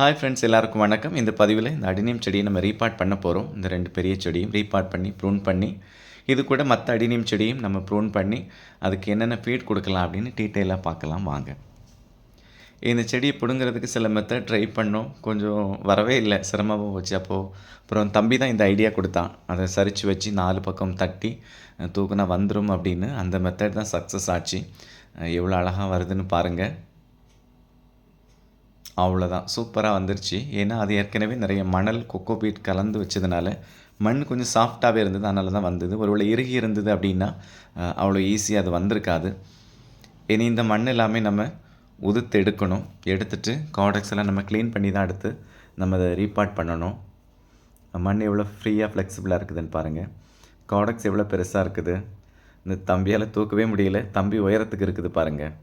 Hi friends, எல்லாருக்கும் வணக்கம். இந்த பதிவில் இந்த அடினியம் செடியை நம்ம ரீபாட் பண்ண போகிறோம். இந்த 2 பெரிய செடியும் ரீபாட் பண்ணி ப்ரூன் பண்ணி, இது கூட மற்ற அடினியம் செடியும் நம்ம ப்ரூன் பண்ணி அதுக்கு என்னென்ன ஃபீட் கொடுக்கலாம் அப்படின்னு டீட்டெயிலாக பார்க்கலாம் வாங்க. இந்த செடியை பிடுங்கிறதுக்கு சில மெத்தட் ட்ரை பண்ணோம். கொஞ்சம் வரவே இல்லை, சிரமமாக போச்சு. அப்புறம் தம்பி தான் இந்த ஐடியா கொடுத்தான். அதை சரித்து வச்சு 4 பக்கம் தட்டி தூக்குனா வந்துடும் அப்படின்னு. அந்த மெத்தட் தான் சக்ஸஸ் ஆச்சு. எவ்வளோ அழகாக வருதுன்னு பாருங்கள். அவ்வளோதான், சூப்பராக வந்துருச்சு. ஏன்னா அது ஏற்கனவே நிறைய மணல் கொக்கோபீட் கலந்து வச்சதுனால மண் கொஞ்சம் சாஃப்டாகவே இருந்தது, அதனால தான் வந்தது. ஒருவேளை இறுகி இருந்தது அப்படின்னா அவ்வளோ ஈஸியாக அது வந்திருக்காது. இனி இந்த மண் எல்லாமே நம்ம உதுத்து எடுக்கணும். எடுத்துட்டு கார்டெக்ஸ் எல்லாம் நம்ம க்ளீன் பண்ணி தான் எடுத்து நம்ம அதை ரீபாட் பண்ணணும். மண் எவ்வளோ ஃப்ரீயாக ஃப்ளெக்சிபிளாக இருக்குதுன்னு பாருங்கள். கார்டெக்ஸ் எவ்வளோ பெருசாக இருக்குது. இந்த தம்பியால் தூக்கவே முடியல. தம்பி உயரத்துக்கு இருக்குது பாருங்கள்.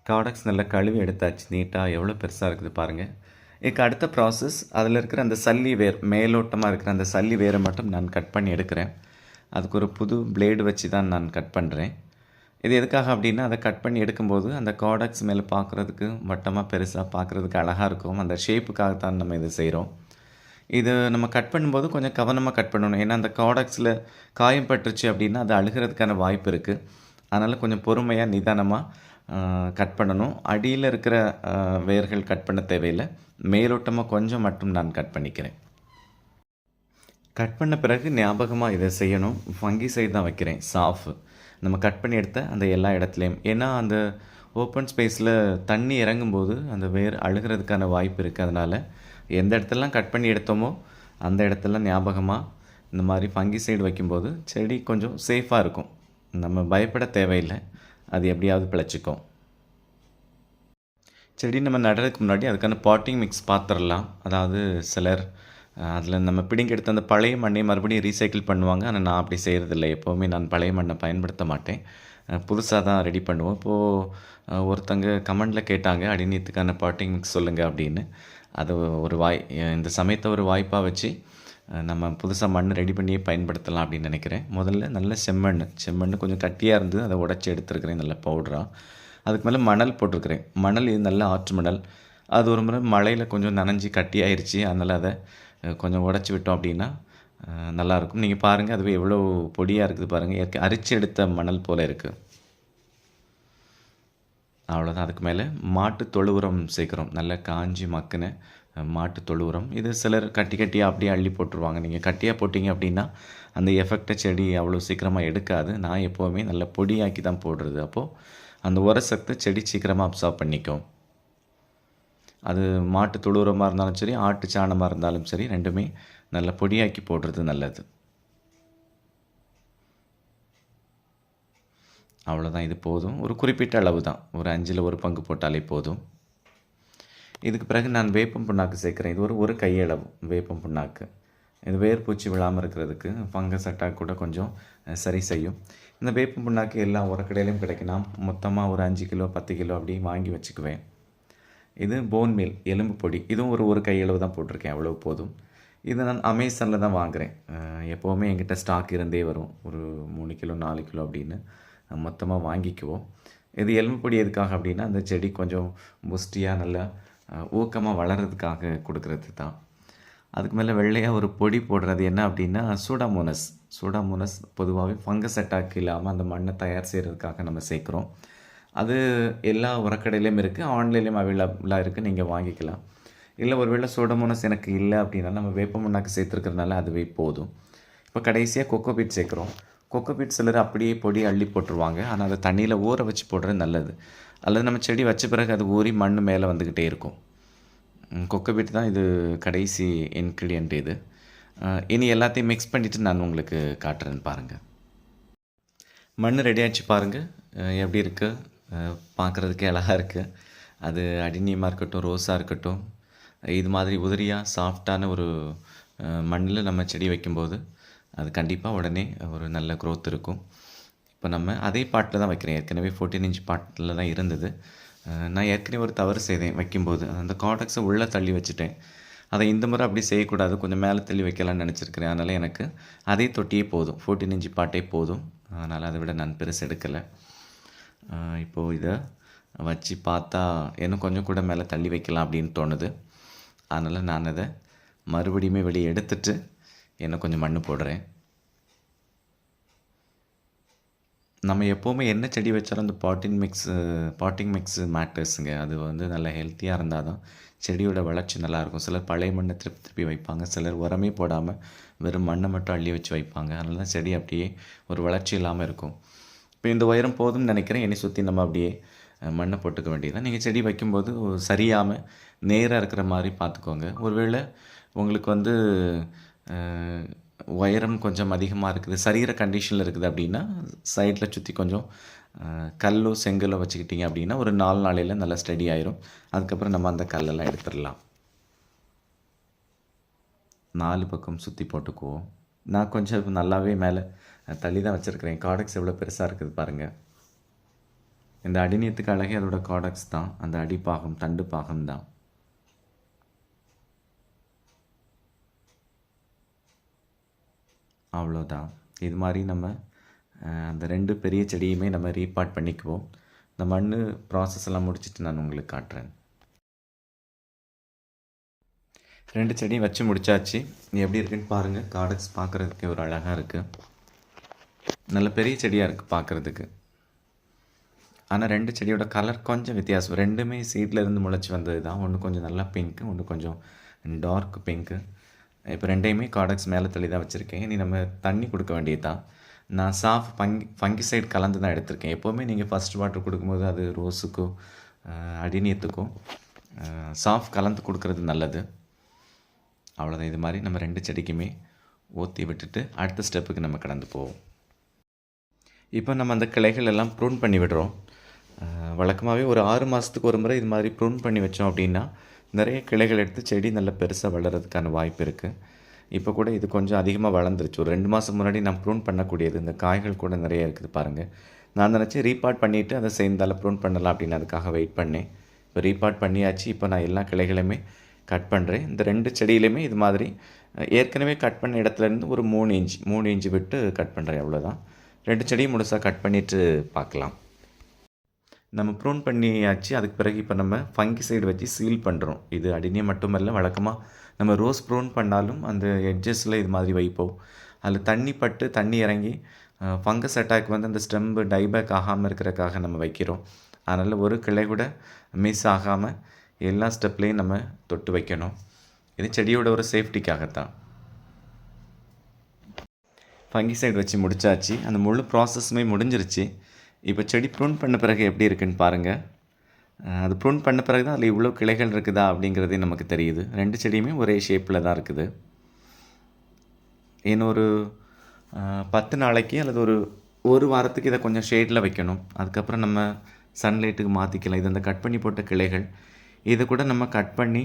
கார்டெக்ஸ் நல்லா கழுவி எடுத்தாச்சு நீட்டாக. எவ்வளோ பெருசாக இருக்குது பாருங்கள். இதுக்கு அடுத்த ப்ராசஸ், அதில் இருக்கிற அந்த சல்லி வேர், மேலோட்டமாக இருக்கிற அந்த சல்லி வேரை மட்டும் நான் கட் பண்ணி எடுக்கிறேன். அதுக்கு ஒரு புது பிளேடு வச்சு தான் நான் கட் பண்ணுறேன். இது எதுக்காக அப்படின்னா, அதை கட் பண்ணி எடுக்கும்போது அந்த கார்டெக்ஸ் மேலே பார்க்குறதுக்கு வட்டமாக பெருசாக பார்க்குறதுக்கு அழகாக இருக்கும். அந்த ஷேப்புக்காகத்தான் நம்ம இதை செய்கிறோம். இது நம்ம கட் பண்ணும்போது கொஞ்சம் கவனமாக கட் பண்ணணும். ஏன்னா அந்த கார்டெக்ஸில் காயம் பட்டுருச்சு அப்படின்னா அது அழுகிறதுக்கான வாய்ப்பு இருக்குது. அதனால் கொஞ்சம் பொறுமையாக நிதானமாக கட் பண்ணணும். அடியில் இருக்கிற வேர்கள் கட் பண்ண தேவையில்லை. மேலோட்டமாக கொஞ்சம் மட்டும் நான் கட் பண்ணிக்கிறேன். கட் பண்ண பிறகு ஞாபகமாக இதை செய்யணும். ஃபங்கிசைட் தான் வைக்கிறேன், சாஃப். நம்ம கட் பண்ணி எடுத்த அந்த எல்லா இடத்துலையும். ஏன்னா அந்த ஓப்பன் ஸ்பேஸில் தண்ணி இறங்கும்போது அந்த வேர் அழுகிறதுக்கான வாய்ப்பு இருக்குது. அதனால் எந்த இடத்துலலாம் கட் பண்ணி எடுத்தோமோ அந்த இடத்துல ஞாபகமாக இந்த மாதிரி ஃபங்கிசைடு வைக்கும்போது செடி கொஞ்சம் சேஃபாக இருக்கும். நம்ம பயப்பட தேவையில்லை, அது எப்படியாவது பிழைச்சிக்கும். செடி நம்ம நடுறதுக்கு முன்னாடி அதுக்கான பாட்டிங் மிக்ஸ் பார்த்துடலாம். அதாவது சிலர் அதில் நம்ம பிடிங்கி எடுத்த அந்த பழைய மண்ணை மறுபடியும் ரீசைக்கிள் பண்ணுவாங்க. ஆனால் நான் அப்படி செய்கிறதில்ல. எப்போவுமே நான் பழைய மண்ணை பயன்படுத்த மாட்டேன். புதுசாக தான் ரெடி பண்ணுவோம். இப்போது ஒருத்தங்க கமெண்டில் கேட்டாங்க, அடிநீத்துக்கான பாட்டிங் மிக்ஸ் சொல்லுங்கள் அப்படின்னு. அது ஒரு இந்த சமயத்தை ஒரு வாய்ப்பாக வச்சு நம்ம புதுசாக மண் ரெடி பண்ணியே பயன்படுத்தலாம் அப்படின்னு நினைக்கிறேன். முதல்ல நல்ல செம்மண் கொஞ்சம் கட்டியாக இருந்தது, அதை உடச்சி எடுத்துருக்கிறேன் நல்ல பவுடராக. அதுக்கு மேலே மணல் போட்டிருக்கிறேன். மணல் இது நல்ல ஆற்று மணல். அது ஒரு முறை மழையில் கொஞ்சம் நனைஞ்சி கட்டியாயிருச்சு. அதனால் அதை கொஞ்சம் உடச்சி விட்டோம் அப்படின்னா நல்லாயிருக்கும். நீங்கள் பாருங்கள், அதுவே எவ்வளோ பொடியாக இருக்குது பாருங்கள். அரிச்சு எடுத்த மணல் போல் இருக்குது. அவ்வளோதான். அதுக்கு மேலே மாட்டு தொழு உரம் சேர்க்குறோம். நல்ல காஞ்சி மக்கின மாட்டு தொழு உரம். இது சிலர் கட்டியாக அப்படியே அள்ளி போட்டுருவாங்க. நீங்கள் கட்டியாக போட்டிங்க அப்படின்னா அந்த எஃபெக்டை செடி அவ்வளோ சீக்கிரமாக எடுக்காது. நான் எப்போவுமே நல்ல பொடியாக்கி தான் போடுறது. அப்போது அந்த உர சக்தி செடி சீக்கிரமாக அப்சார்ப் பண்ணிக்கும். அது மாட்டு தொழு உரமாக இருந்தாலும் சரி, ஆட்டு சாணமாக இருந்தாலும் சரி, ரெண்டுமே நல்ல பொடியாக்கி போடுறது நல்லது. அவ்வளோதான், இது போதும். ஒரு குறிப்பிட்ட அளவு தான், ஒரு 5ல் 1 பங்கு போட்டாலே போதும். இதுக்கு பிறகு நான் வேப்பம் புண்ணாக்கு சேர்க்குறேன். இது ஒரு கையளவு வேப்பம் புண்ணாக்கு. இது வேர்பூச்சி விழாமல் இருக்கிறதுக்கு, ஃபங்கஸ் அட்டாக் கூட கொஞ்சம் சரி செய்யும். இந்த வேப்பம் புண்ணாக்கு எல்லா உரக்கடையிலையும் கிடைக்கும். நான் மொத்தமாக ஒரு 5 கிலோ 10 கிலோ அப்படி வாங்கி வச்சுக்குவேன். இது போன் மீல், எலும்பு பொடி. இதுவும் ஒரு கையளவு தான் போட்டிருக்கேன், அவ்வளோ போதும். இது நான் அமேசானில் தான் வாங்குகிறேன். எப்போவுமே என்கிட்ட ஸ்டாக் இருந்தே வரும். ஒரு 3 கிலோ 4 கிலோ அப்படின்னு மொத்தமாக வாங்கிக்குவோம். இது எலும்பு பொடி எதுக்காக அப்படின்னா, அந்த செடி கொஞ்சம் புஷ்டியாக நல்லா ஊக்கமாக வளர்கிறதுக்காக கொடுக்கறது தான். அதுக்கு மேலே வெள்ளையாக ஒரு பொடி போடுறது என்ன அப்படின்னா, சூடாமோனஸ் பொதுவாகவே ஃபங்கஸ் அட்டாக் இல்லாமல் அந்த மண்ணை தயார் செய்கிறதுக்காக நம்ம சேர்க்குறோம். அது எல்லா உரக்கடையிலையும் இருக்குது, ஆன்லைன்லேயும் அவைலபிளாக இருக்குது, நீங்கள் வாங்கிக்கலாம். இல்லை ஒருவேளை சூடாமோனஸ் எனக்கு இல்லை அப்படின்னா நம்ம வேப்ப மண்ணாக்கு சேர்த்துருக்கிறதுனால அதுவே போதும். இப்போ கடைசியாக கொக்கோபீட் சேர்க்குறோம். கொக்கோபீட் சிலர் அப்படியே பொடி அள்ளி போட்டுருவாங்க. ஆனால் அதை தண்ணியில் ஊற வச்சு போடுறது நல்லது. அல்லது நம்ம செடி வச்ச பிறகு அது ஊறி மண் மேலே வந்துக்கிட்டே இருக்கும். கொக்கோபீட் தான் இது கடைசி இன்க்ரீடியன்ட். இது இனி எல்லாத்தையும் மிக்ஸ் பண்ணிவிட்டு நான் உங்களுக்கு காட்டுறேன்னு பாருங்கள். மண் ரெடி ஆச்சு பாருங்கள், எப்படி இருக்குது, பார்க்குறதுக்கே அழகாக இருக்குது. அது அடினியமாக இருக்கட்டும், ரோஸாக இருக்கட்டும், இது மாதிரி உதிரியாக சாஃப்டான ஒரு மண்ணில் நம்ம செடி வைக்கும்போது அது கண்டிப்பாக உடனே ஒரு நல்ல க்ரோத் இருக்கும். இப்போ நம்ம அதே பாட்டில் தான் வைக்கிறேன். ஏற்கனவே 14 இன்ச் பாட்டில் தான் இருந்தது. நான் ஏற்கனவே ஒரு தவறு செய்தேன் வைக்கும்போது. அந்த கார்டெக்ஸை உள்ளே தள்ளி வச்சுட்டேன். அதை இந்த முறை அப்படி செய்யக்கூடாது, கொஞ்சம் மேலே தள்ளி வைக்கலாம்னு நினச்சிருக்கிறேன். அதனால் எனக்கு அதே தொட்டியே போதும், 14 இன்ச் பாட்டே போதும். அதனால் அதை விட நான் பெருசு எடுக்கலை. இப்போது இதை வச்சு பார்த்தா இன்னும் கொஞ்சம் கூட மேலே தள்ளி வைக்கலாம் அப்படின்னு தோணுது. அதனால் நான் அதை மறுபடியுமே வெளியே எடுத்துட்டு இன்னும் கொஞ்சம் மண் போடுறேன். நம்ம எப்போவுமே என்ன செடி வச்சாலும் அந்த பாட்டிங் மிக்ஸு மேட்டர்ஸுங்க. அது வந்து நல்லா ஹெல்த்தியாக இருந்தால் தான் செடியோட வளர்ச்சி நல்லாயிருக்கும். சிலர் பழைய மண்ணை திருப்பி திருப்பி வைப்பாங்க. சிலர் உரமே போடாமல் வெறும் மண்ணை மட்டும் அள்ளி வச்சு வைப்பாங்க. அதனால தான் செடி அப்படியே ஒரு வளர்ச்சி இல்லாமல் இருக்கும். இப்போ இந்த உயரம் போதும்னு நினைக்கிறேன். என்னை சுற்றி நம்ம அப்படியே மண்ணை போட்டுக்க வேண்டியதுதான். நீங்கள் செடி வைக்கும்போது சரியாமல் நேராக இருக்கிற மாதிரி பார்த்துக்கோங்க. ஒருவேளை உங்களுக்கு வந்து உயரம் கொஞ்சம் அதிகமாக இருக்குது, சரிகிற கண்டிஷனில் இருக்குது அப்படின்னா சைடில் சுற்றி கொஞ்சம் கல்லோ செங்கலோ வச்சுக்கிட்டிங்க அப்படின்னா ஒரு 4 நாளையில் நல்லா ஸ்டடி ஆயிரும். அதுக்கப்புறம் நம்ம அந்த கல்லெல்லாம் எடுத்துடலாம். 4 பக்கம் சுற்றி போட்டுக்குவோம். நான் கொஞ்சம் நல்லாவே மேலே தள்ளி தான் வச்சுருக்கிறேன். காடக்ஸ் எவ்வளோ பெருசாக இருக்குது பாருங்கள். இந்த அடிநியத்துக்கு அழகே அதோட காடக்ஸ் தான், அந்த அடிப்பாகம் தண்டு பாகம் தான். அவ்வளோதான். இது மாதிரி நம்ம அந்த 2 பெரிய செடியுமே நம்ம ரீபாட் பண்ணிக்குவோம். இந்த மண் ப்ராசஸ் எல்லாம் முடிச்சுட்டு நான் உங்களுக்கு காட்டுறேன். 2 செடியும் வச்சு முடித்தாச்சு. எப்படி இருக்குன்னு பாருங்கள். காடக்ஸ் பார்க்குறதுக்கு ஒரு அழகாக இருக்குது. நல்ல பெரிய செடியாக இருக்குது பார்க்குறதுக்கு. ஆனால் 2 செடியோட கலர் கொஞ்சம் வித்தியாசம். 2மே சீட்லேருந்து முளைச்சி வந்தது தான். ஒன்று கொஞ்சம் நல்லா பிங்க்கு, ஒன்று கொஞ்சம் டார்க் பிங்க்கு. இப்போ 2யுமே காடக்ஸ் மேலே தள்ளி தான் வச்சுருக்கேன். இனி நம்ம தண்ணி கொடுக்க வேண்டியது தான். நான் சாஃப் ஃபங்கிசைட் கலந்து தான் எடுத்திருக்கேன். எப்போவுமே நீங்கள் ஃபஸ்ட் வாட்டர் கொடுக்கும்போது அது ரோஸுக்கோ அடிநியத்துக்கோ சாஃப் கலந்து கொடுக்குறது நல்லது. அவ்வளோதான். இது மாதிரி நம்ம 2 செடிக்குமே ஊற்றி விட்டுட்டு அடுத்த ஸ்டெப்புக்கு நம்ம கடந்து போவோம். இப்போ நம்ம அந்த கிளைகள் எல்லாம் ப்ரூன் பண்ணி விடுறோம். வழக்கமாகவே ஒரு 6 மாதத்துக்கு ஒரு முறை இது மாதிரி ப்ரூன் பண்ணி வச்சோம் அப்படின்னா நிறைய கிளைகள் எடுத்து செடி நல்லா பெருசாக வளர்கிறதுக்கான வாய்ப்பு இருக்குது. இப்போ கூட இது கொஞ்சம் அதிகமாக வளர்ந்துருச்சு. ஒரு 2 மாதம் முன்னாடி நான் ப்ரூன் பண்ணக்கூடியது. இந்த காய்கள் கூட நிறைய இருக்குது பாருங்கள். நான் நினச்சி ரீபாட் பண்ணிவிட்டு அதை சேர்ந்தால ப்ரூன் பண்ணலாம் அப்படின்னு அதுக்காக வெயிட் பண்ணேன். இப்போ ரீபாட் பண்ணியாச்சு. இப்போ நான் எல்லா கிளைகளையுமே கட் பண்ணுறேன். இந்த 2 செடியிலையுமே இது மாதிரி ஏற்கனவே கட் பண்ண இடத்துலேருந்து ஒரு 3 இன்ச்சு விட்டு கட் பண்ணுறேன். அவ்வளோதான். 2 செடியும் முழுசாக கட் பண்ணிவிட்டு பார்க்கலாம். நம்ம ப்ரூன் பண்ணியாச்சு. அதுக்கு பிறகு இப்போ நம்ம ஃபங்கிசைடு வச்சு சீல் பண்ணுறோம். இது அடினியம் மட்டுமல்ல, வழக்கமாக நம்ம ரோஸ் ப்ரூன் பண்ணாலும் அந்த எட்ஜஸில் இது மாதிரி வைப்போம். அதில் தண்ணி பட்டு தண்ணி இறங்கி ஃபங்கஸ் அட்டாக் வந்து அந்த ஸ்டெம்பு டைபேக் ஆகாமல் இருக்கிறதுக்காக நம்ம வைக்கிறோம். அதனால் ஒரு கிளை கூட மிஸ் ஆகாமல் எல்லா ஸ்டெப்லேயும் நம்ம தொட்டு வைக்கணும். இது செடியோட ஒரு சேஃப்டிக்காகத்தான். ஃபங்கிசைடு வச்சு முடித்தாச்சு. அந்த முழு ப்ராசஸுமே முடிஞ்சிருச்சு. இப்போ செடி ப்ரூன் பண்ண பிறகு எப்படி இருக்குன்னு பாருங்கள். அது ப்ரூன் பண்ண பிறகு தான் அதில் இவ்வளோ கிளைகள் இருக்குதா அப்படிங்கிறதே நமக்கு தெரியுது. 2 செடியுமே ஒரே ஷேப்பில் தான் இருக்குது. இன்னொரு 10 நாளைக்கு அல்லது ஒரு வாரத்துக்கு இதை கொஞ்சம் ஷேடில் வைக்கணும். அதுக்கப்புறம் நம்ம சன்லைட்டுக்கு மாற்றிக்கலாம். இது அந்த கட் பண்ணி போட்ட கிளைகள். இதை கூட நம்ம கட் பண்ணி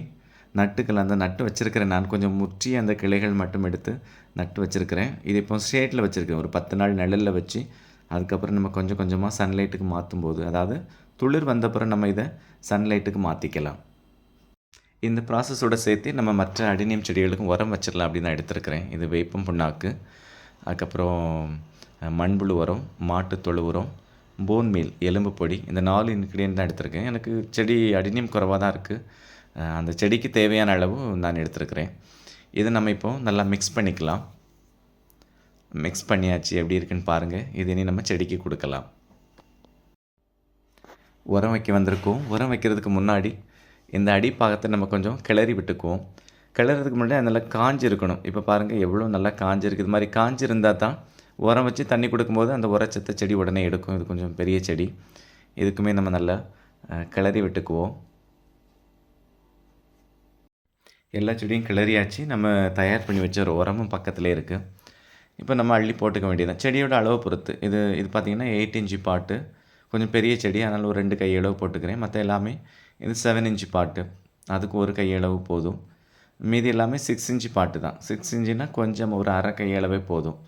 நட்டுக்கலாம். அந்த நட்டு வச்சுருக்கிறேன் நான். கொஞ்சம் முற்றி அந்த கிளைகள் மட்டும் எடுத்து நட்டு வச்சுருக்கிறேன். இது இப்போ ஷேடில் வச்சுருக்கேன். ஒரு 10 நாள் நிழலில் வச்சு அதுக்கப்புறம் நம்ம கொஞ்சம் கொஞ்சமாக சன்லைட்டுக்கு மாற்றும்போது, அதாவது துளிர் வந்தப்புறம் நம்ம இதை சன்லைட்டுக்கு மாற்றிக்கலாம். இந்த ப்ராசஸோடு சேர்த்து நம்ம மற்ற அடினியம் செடிகளுக்கும் உரம் வச்சிடலாம் அப்படின்னு நான் எடுத்துருக்கிறேன். இது வேப்பம் புண்ணாக்கு, அதுக்கப்புறம் மண்புழு உரம், மாட்டுத்தொழு உரம், போன் மீல், எலும்பு பொடி, இந்த 4 இன்க்ரீடியன்ட் தான் எடுத்திருக்கேன். எனக்கு செடி அடினியம் குறைவாக தான் இருக்குது. அந்த செடிக்கு தேவையான அளவு நான் எடுத்துருக்கிறேன். இதை நம்ம இப்போது நல்லா மிக்ஸ் பண்ணிக்கலாம். மிக்ஸ் பண்ணியாச்சு. எப்படி இருக்குன்னு பாருங்கள். இது இனி நம்ம செடிக்கு கொடுக்கலாம். உரம் வைக்க வந்திருக்கோம். உரம் வைக்கிறதுக்கு முன்னாடி இந்த அடிப்பாகத்தை நம்ம கொஞ்சம் கிளறி விட்டுக்குவோம். கிளறதுக்கு முன்னாடி அது நல்லா காஞ்சிருக்கணும். இப்போ பாருங்கள் எவ்வளோ நல்லா காஞ்சிருக்கு. இது மாதிரி காஞ்சிருந்தால் தான் உரம் வச்சு தண்ணி கொடுக்கும்போது அந்த உரச்சத்தை செடி உடனே எடுக்கும். இது கொஞ்சம் பெரிய செடி. இதுக்குமே நம்ம நல்லா கிளறி விட்டுக்குவோம். எல்லா செடியும் கிளறியாச்சு. நம்ம தயார் பண்ணி வச்ச ஒரு உரமும் பக்கத்திலே இருக்குது. இப்போ நம்ம அள்ளி போட்டுக்க வேண்டியதான். செடியோட அளவு பொறுத்து. இது பார்த்திங்கன்னா 8 இன்ச்சு பாட்டு, கொஞ்சம் பெரிய செடி. அதனால் ஒரு 2 கையளவு போட்டுக்கிறேன். மற்ற எல்லாமே இது 7 இன்ச்சு பாட்டு, அதுக்கு ஒரு கையளவு போதும். மீதி எல்லாமே 6 இன்ச்சு பாட்டு தான். 6 இன்ச்சுனா கொஞ்சம் ஒரு அரை கையளவே போதும்,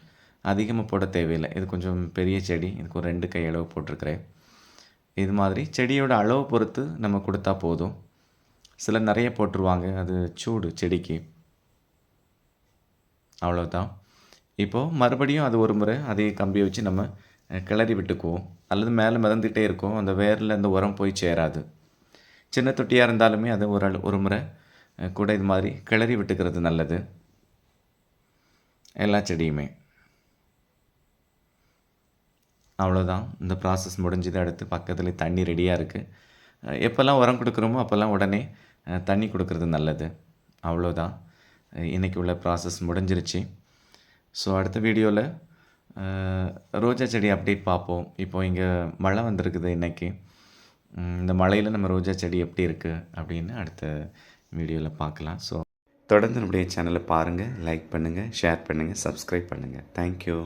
அதிகமாக போட தேவையில்லை. இது கொஞ்சம் பெரிய செடி, இதுக்கு ஒரு 2 கையளவு போட்டிருக்கிறேன். இது மாதிரி செடியோட அளவு பொறுத்து நம்ம கொடுத்தா போதும். சிலர் நிறைய போட்டுருவாங்க, அது சூடு செடிக்கு. அவ்வளோதான். இப்போது மறுபடியும் அது ஒரு முறை அதே கம்பியை வச்சு நம்ம கிளறி விட்டுக்குவோம். அல்லது மேலே மிதந்துகிட்டே இருக்கும், அந்த வேரில் அந்த உரம் போய் சேராது. சின்ன தொட்டியாக இருந்தாலுமே அதை ஒரு முறை கூட இது மாதிரி கிளறி விட்டுக்கிறது நல்லது, எல்லா செடியுமே. அவ்வளோதான், இந்த ப்ராசஸ் முடிஞ்சது. அடுத்து பக்கத்தில் தண்ணி ரெடியாக இருக்குது. எப்போல்லாம் உரம் கொடுக்குறோமோ அப்போல்லாம் உடனே தண்ணி கொடுக்கறது நல்லது. அவ்வளோதான், இன்றைக்கி உள்ள ப்ராசஸ் முடிஞ்சிருச்சு. ஸோ அடுத்த வீடியோவில் ரோஜா செடி அப்டேட் பார்ப்போம். இப்போது இங்கே மழை வந்திருக்குது இன்றைக்கி. இந்த மழையில் நம்ம ரோஜா செடி எப்படி இருக்குது அப்படின்னு அடுத்த வீடியோவில் பார்க்கலாம். ஸோ தொடர்ந்து நம்முடைய சேனலை பாருங்கள், லைக் பண்ணுங்கள், ஷேர் பண்ணுங்கள், சப்ஸ்கிரைப் பண்ணுங்கள். தேங்க்யூ.